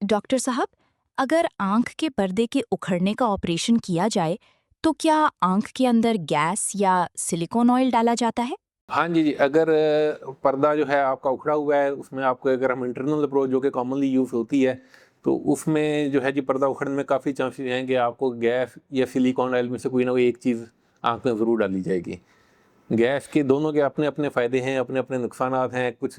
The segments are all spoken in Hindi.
डॉक्टर साहब, अगर आंख के पर्दे के उखड़ने का ऑपरेशन किया जाए, तो क्या आंख के अंदर गैस या सिलिकॉन ऑयल डाला जाता है? हाँ जी, अगर पर्दा जो है आपका उखड़ा हुआ है, उसमें आपको अगर हम इंटरनल अप्रोच जो कि कॉमनली यूज़ होती है, तो उसमें जो है जी पर्दा उखड़ने में काफ़ी चांसेस हैं कि आपको गैस या सिलिकॉन ऑयल में से कोई ना कोई एक चीज़ आँख में ज़रूर डाली जाएगी। गैस के दोनों के अपने-अपने फ़ायदे हैं, अपने-अपने नुकसानात हैं। कुछ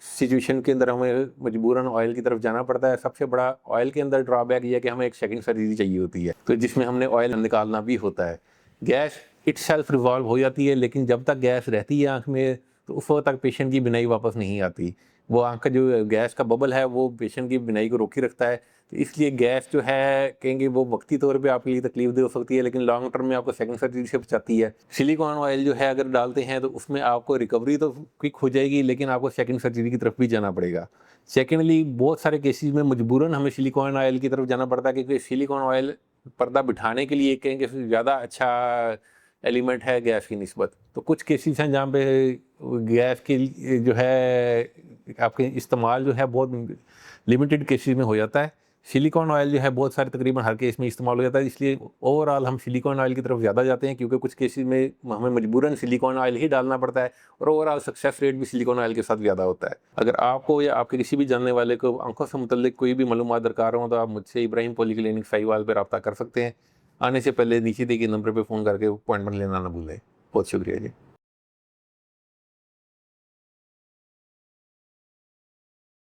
सिचुएशन के अंदर हमें मजबूरन ऑयल की तरफ जाना पड़ता है। सबसे बड़ा ऑयल के अंदर ड्रॉबैक ये है कि हमें एक सेकंड सर्जरी चाहिए होती है, तो जिसमें हमने ऑयल निकालना भी होता है। गैस इटसेल्फ रिज़ॉल्व हो जाती है, लेकिन जब तक गैस रहती है आँख में, तो उस वक़्त तक पेशेंट की बिनाई वापस नहीं आती। वो आँख का जो गैस का बबल है, वो पेशेंट की बिनाई को रोके रखता है। तो इसलिए गैस जो है कहेंगे वो वक्ती तौर पे आपके लिए तकलीफ़देह हो सकती है, लेकिन लॉन्ग टर्म में आपको सेकंड सर्जरी से बचाती है। सिलिकॉन ऑयल जो है अगर डालते हैं तो उसमें आपको रिकवरी तो क्विक हो जाएगी, लेकिन आपको सेकंड सर्जरी की तरफ भी जाना पड़ेगा। सेकेंडली, बहुत सारे केसेज़ में मजबूरन हमें सिलिकॉन ऑयल की तरफ जाना पड़ता है, क्योंकि सिलिकॉन ऑयल पर्दा बिठाने के लिए कहेंगे ज़्यादा अच्छा एलिमेंट है गैस की निस्बत। तो कुछ केसेस हैं जहाँ पे गैस के जो है आपके इस्तेमाल जो है बहुत लिमिटेड केसेस में हो जाता है। सिलिकॉन ऑयल जो है बहुत सारे तकरीबन हर केस में इस्तेमाल हो जाता है, इसलिए ओवरऑल हम सिलिकॉन ऑयल की तरफ ज़्यादा जाते हैं, क्योंकि कुछ केसेस में हमें मजबूरन सिलिकॉन ऑयल ही डालना पड़ता है और ओवरऑल सक्सेस रेट भी सिलिकॉन ऑयल के साथ ज़्यादा होता है। अगर आपको या आपके किसी भी जानने वाले को आंखों से मुतल्लिक कोई भी मालूमात दरकार हो, तो आप मुझसे इब्राहिम पॉलीक्लिनिक साहिवाल पर रब्ता कर सकते हैं। आने से पहले नीचे दिए गए नंबर पर फ़ोन करके अपॉइंटमेंट लेना ना भूलें। बहुत शुक्रिया जी।